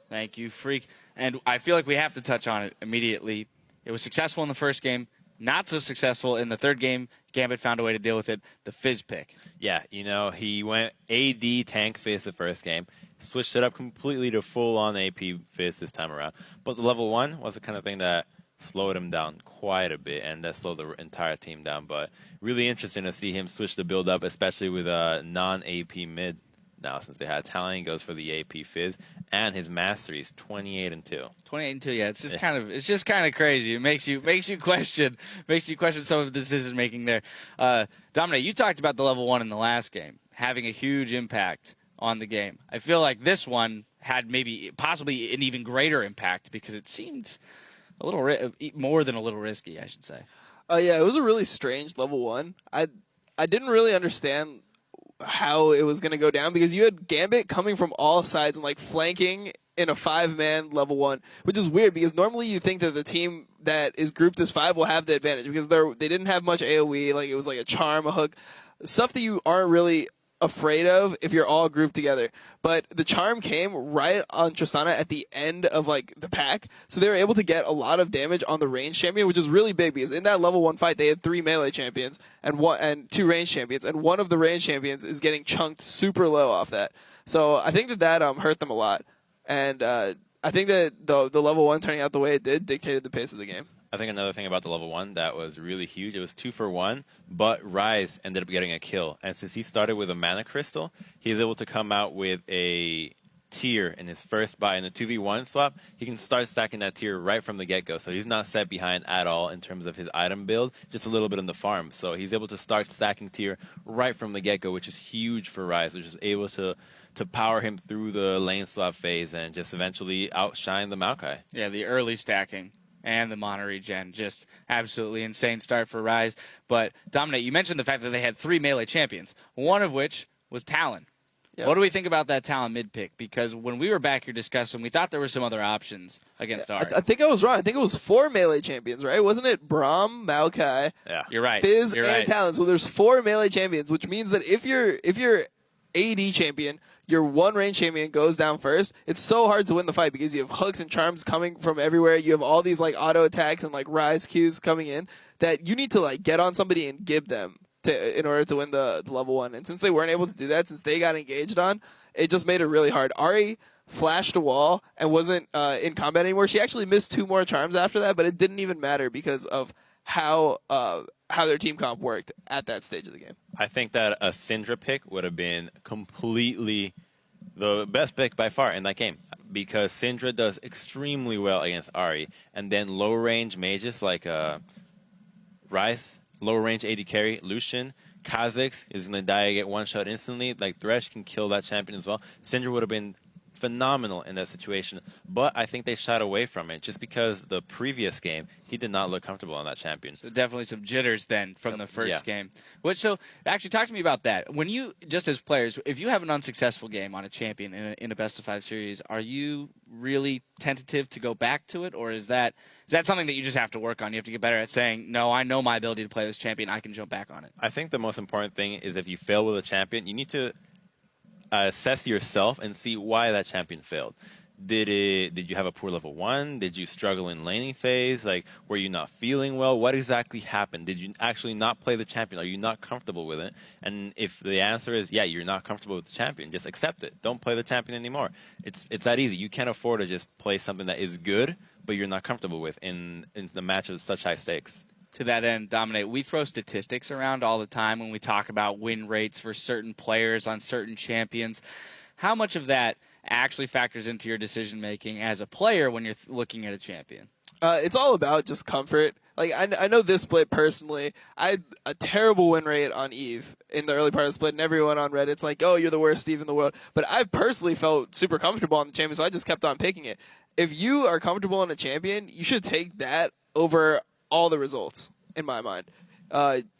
Thank you, Freak. And I feel like we have to touch on it immediately. It was successful in the first game, not so successful in the third game. Gambit found a way to deal with it. The Fizz pick. Yeah, he went AD tank Fizz the first game, switched it up completely to full-on AP Fizz this time around. But the level 1 was the kind of thing that slowed him down quite a bit, and that slowed the entire team down. But really interesting to see him switch the build up, especially with a non-AP mid now, since they had talent. He goes for the AP Fizz, and his masteries 28-2. 28-2, yeah. It's just kind of crazy. It makes you question some of the decision making there. Dominate, you talked about the level 1 in the last game having a huge impact on the game. I feel like this one had possibly an even greater impact because it seemed a little more than a little risky, I should say. Yeah, it was a really strange level 1. I didn't really understand how it was going to go down because you had Gambit coming from all sides and like flanking in a 5-man level 1, which is weird because normally you think that the team that is grouped as 5 will have the advantage because they didn't have much AoE. Like it was like a charm, a hook, stuff that you aren't really afraid of if you're all grouped together. But the charm came right on Tristana at the end of like the pack, so they were able to get a lot of damage on the range champion, which is really big because in that level 1 fight they had 3 melee champions and 2 range champions, and one of the range champions is getting chunked super low off that. So I think that hurt them a lot, and I think that the level 1 turning out the way it did dictated the pace of the game. I think another thing about the level 1 that was really huge, it was 2 for 1, but Ryze ended up getting a kill. And since he started with a mana crystal, he was able to come out with a tier in his first buy in the 2v1 swap. He can start stacking that tier right from the get-go. So he's not set behind at all in terms of his item build, just a little bit in the farm. So he's able to start stacking tier right from the get-go, which is huge for Ryze, which is able to power him through the lane swap phase and just eventually outshine the Maokai. Yeah, the early stacking and the mana regen, just absolutely insane start for Ryze. But Dominate, you mentioned the fact that they had 3 melee champions, one of which was Talon. Yep. What do we think about that Talon mid pick? Because when we were back here discussing, we thought there were some other options against Ahri. I think I was wrong. I think it was 4 melee champions, right? Wasn't it Braum, Maokai, You're right. Fizz, and Talon? So there's 4 melee champions, which means that if you're AD champion, your 1 range champion goes down first. It's so hard to win the fight because you have hooks and charms coming from everywhere. You have all these like auto attacks and like Ryze Qs coming in that you need to like get on somebody and give them in order to win the level 1. And since they weren't able to do that, since they got engaged on, it just made it really hard. Ahri flashed a wall and wasn't in combat anymore. She actually missed 2 more charms after that, but it didn't even matter because of how their team comp worked at that stage of the game. I think that a Syndra pick would have been completely the best pick by far in that game because Syndra does extremely well against Ahri, and then low-range mages like Ryze, low-range AD carry, Lucian, Kha'Zix is going to die and get one-shot instantly. Like Thresh can kill that champion as well. Syndra would have been phenomenal in that situation, but I think they shied away from it just because the previous game he did not look comfortable on that champion. So definitely some jitters then from the first game. So actually talk to me about that. When you, just as players, if you have an unsuccessful game on a champion in a best of 5 series, are you really tentative to go back to it, or is that something that you just have to work on? You have to get better at saying, no, I know my ability to play this champion, I can jump back on it. I think the most important thing is if you fail with a champion, you need to assess yourself and see why that champion failed. Did you have a poor level 1? Did you struggle in laning phase? Like, were you not feeling well? What exactly happened? Did you actually not play the champion? Are you not comfortable with it? And if the answer is, yeah, you're not comfortable with the champion, just accept it. Don't play the champion anymore. It's that easy. You can't afford to just play something that is good, but you're not comfortable with in the match of such high stakes. To that end, Dominate, we throw statistics around all the time when we talk about win rates for certain players on certain champions. How much of that actually factors into your decision-making as a player when you're looking at a champion? It's all about just comfort. Like, I know this split personally. I had a terrible win rate on Eve in the early part of the split, and everyone on Reddit's like, oh, you're the worst Eve in the world. But I personally felt super comfortable on the champion, so I just kept on picking it. If you are comfortable on a champion, you should take that over all the results, in my mind.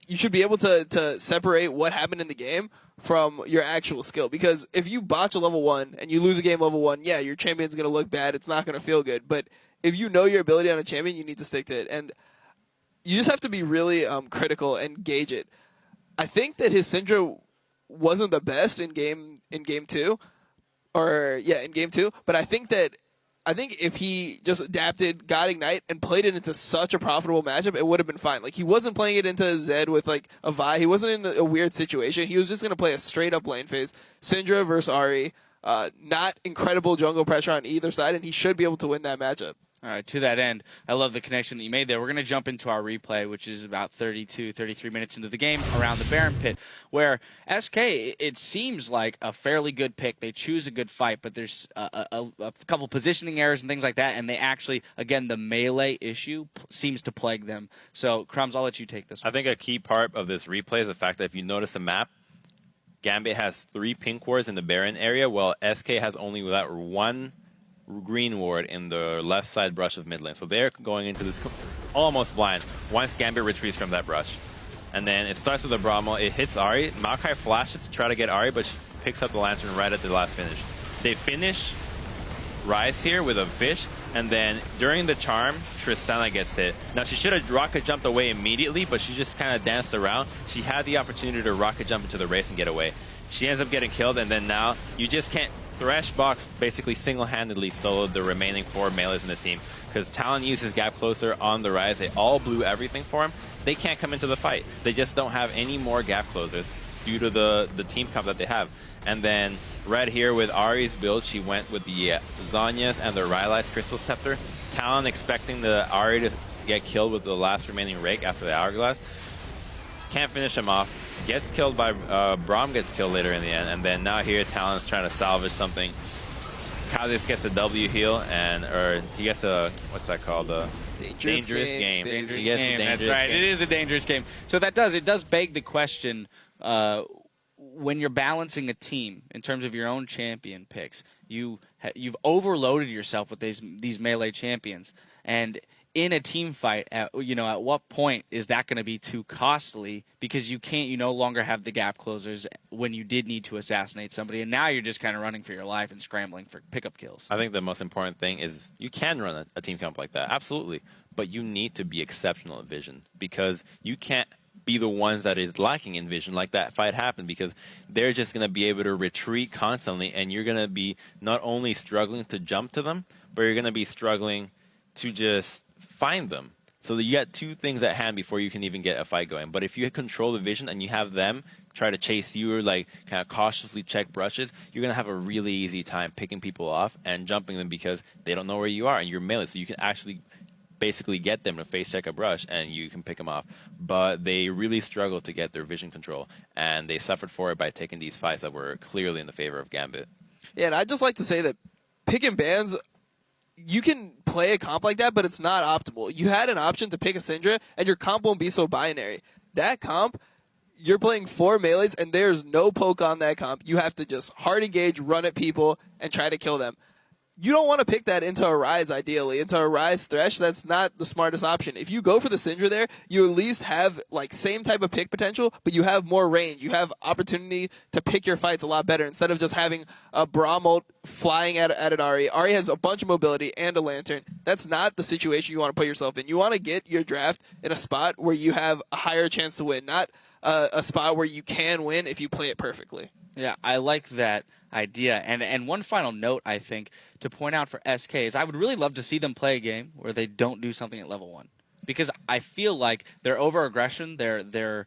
You should be able to separate what happened in the game from your actual skill. Because if you botch a level 1 and you lose a game level 1, yeah, your champion's going to look bad. It's not going to feel good. But if you know your ability on a champion, you need to stick to it. And you just have to be really critical and gauge it. I think that his Syndra wasn't the best in game 2. In game 2. But I think that I think if he just adapted, got Ignite, and played it into such a profitable matchup, it would have been fine. Like, he wasn't playing it into Zed with, like, a Vi. He wasn't in a weird situation. He was just going to play a straight-up lane phase. Syndra versus Ahri. Not incredible jungle pressure on either side, and he should be able to win that matchup. All right, to that end, I love the connection that you made there. We're going to jump into our replay, which is about 32, 33 minutes into the game around the Baron pit, where SK, it seems like a fairly good pick. They choose a good fight, but there's a couple positioning errors and things like that, and they actually, again, the melee issue seems to plague them. So, Crumbzz, I'll let you take this one. I think a key part of this replay is the fact that if you notice the map, Gambit has 3 pink wards in the Baron area, while SK has only that 1 green ward in the left side brush of mid lane. So they're going into this almost blind once Gambit retreats from that brush. And then it starts with a Bramble. It hits Ahri. Maokai flashes to try to get Ahri, but she picks up the Lantern right at the last finish. They finish Ryze here with a fish, and then during the charm, Tristana gets hit. Now she should have rocket jumped away immediately, but she just kind of danced around. She had the opportunity to rocket jump into the race and get away. She ends up getting killed, and then now you just can't. Threshbox basically single-handedly soloed the remaining 4 melees in the team because Talon uses Gap Closer on the Ryze. They all blew everything for him. They can't come into the fight. They just don't have any more Gap Closers due to the team comp that they have. And then Red here with Ahri's build, she went with the Zhonya's and the Rylai's Crystal Scepter. Talon expecting the Ahri to get killed with the last remaining rake after the Hourglass. Can't finish him off. Gets killed by Braum gets killed later in the end, and then now here Talon's trying to salvage something. Kha'Zix gets a W heal, or he gets a, what's that called? A dangerous game. Dangerous game. That's right. It is a dangerous game. So it does beg the question, when you're balancing a team in terms of your own champion picks, you've overloaded yourself with these melee champions, and in a team fight, at what point is that going to be too costly because you no longer have the gap closers when you did need to assassinate somebody, and now you're just kind of running for your life and scrambling for pickup kills. I think the most important thing is you can run a team comp like that, absolutely, but you need to be exceptional at vision because you can't be the ones that is lacking in vision like that fight happened because they're just going to be able to retreat constantly, and you're going to be not only struggling to jump to them, but you're going to be struggling to just find them. So that you got 2 things at hand before you can even get a fight going. But if you control the vision and you have them try to chase you or like kind of cautiously check brushes, you're going to have a really easy time picking people off and jumping them because they don't know where you are and you're melee. So you can actually basically get them to face check a brush and you can pick them off. But they really struggle to get their vision control, and they suffered for it by taking these fights that were clearly in the favor of Gambit. Yeah, and I'd just like to say that picking bans, you can play a comp like that, but it's not optimal. You had an option to pick a Syndra, and your comp won't be so binary. That comp, you're playing 4 melees, and there's no poke on that comp. You have to just hard engage, run at people, and try to kill them. You don't want to pick that into a Ryze, ideally. Into a Ryze Thresh, that's not the smartest option. If you go for the Syndra there, you at least have like same type of pick potential, but you have more range. You have opportunity to pick your fights a lot better instead of just having a Braum ult flying at an Ahri. Ahri has a bunch of mobility and a Lantern. That's not the situation you want to put yourself in. You want to get your draft in a spot where you have a higher chance to win, not a spot where you can win if you play it perfectly. Yeah, I like that idea. And one final note, I think, to point out for SK is I would really love to see them play a game where they don't do something at level 1. Because I feel like their over-aggression, their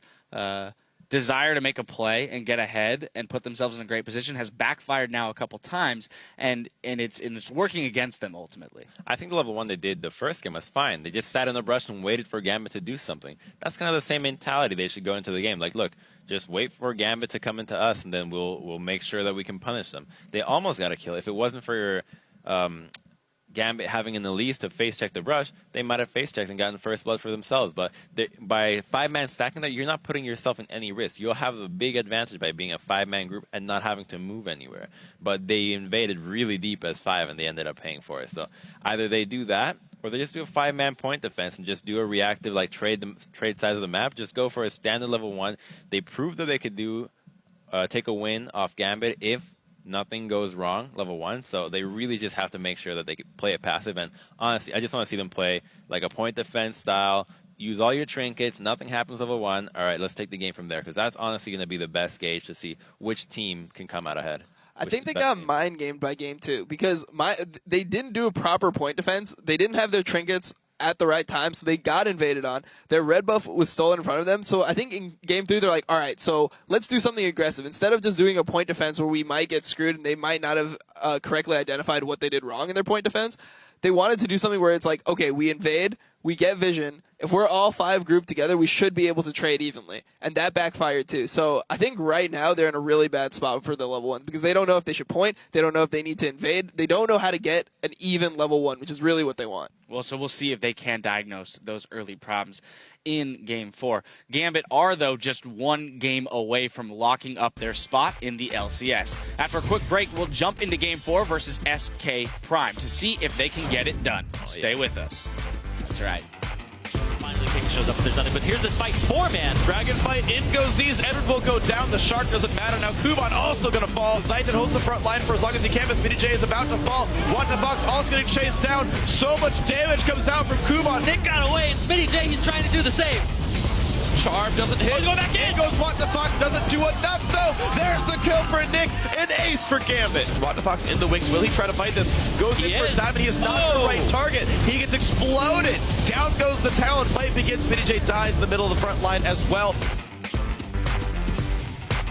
desire to make a play and get ahead and put themselves in a great position has backfired now a couple times, and it's working against them ultimately. I think the level 1 they did the first game was fine. They just sat in the brush and waited for Gambit to do something. That's kind of the same mentality they should go into the game. Like, look, just wait for Gambit to come into us, and then we'll make sure that we can punish them. They almost got a kill. If it wasn't for your Gambit having an Elise to face check the brush, they might have face checked and gotten first blood for themselves. But by 5-man stacking that, you're not putting yourself in any risk. You'll have a big advantage by being a 5-man group and not having to move anywhere. But they invaded really deep as 5, and they ended up paying for it. So either they do that, or they just do a 5-man point defense and just do a reactive, like trade sides of the map. Just go for a standard level 1. They proved that they could take a win off Gambit if nothing goes wrong level 1. So they really just have to make sure that they can play it passive. And honestly, I just want to see them play like a point defense style. Use all your trinkets. Nothing happens level 1. All right, let's take the game from there, because that's honestly going to be the best gauge to see which team can come out ahead. I think they got mind gamed by game 2 because they didn't do a proper point defense. They didn't have their trinkets at the right time, so they got invaded on. Their red buff was stolen in front of them. So I think in game 3 they're like, all right, so let's do something aggressive. Instead of just doing a point defense where we might get screwed and they might not have correctly identified what they did wrong in their point defense, they wanted to do something where it's like, okay, we invade, we get vision. If we're all 5 grouped together, we should be able to trade evenly. And that backfired too. So I think right now they're in a really bad spot for the level 1 because they don't know if they should point. They don't know if they need to invade. They don't know how to get an even level 1, which is really what they want. Well, so we'll see if they can diagnose those early problems in Game 4. Gambit are, though, just 1 game away from locking up their spot in the LCS. After a quick break, we'll jump into Game 4 versus SK Prime to see if they can get it done. Stay with us. That's right. Finally, King shows up, but there's nothing. But here's this fight, 4-man. Dragon fight, in goes Z's. Edward will go down. The Shark doesn't matter. Now Kuban also going to fall. Zayden holds the front line for as long as he can. Mini J is about to fall. Fox also getting chased down. So much damage comes out from Kuban. Nick got away, and Smitty J, he's trying to do the same. Charm doesn't hit. Oh, he's going back in. Goes Fox, doesn't do enough though. There's the kill for Nick. An ace for Gambit. Fox in the wings. Will he try to fight this? Goes in for Diamond. He is not the right target. He gets exploded. Down goes the Talon. Fight begins. Mini J dies in the middle of the front line as well.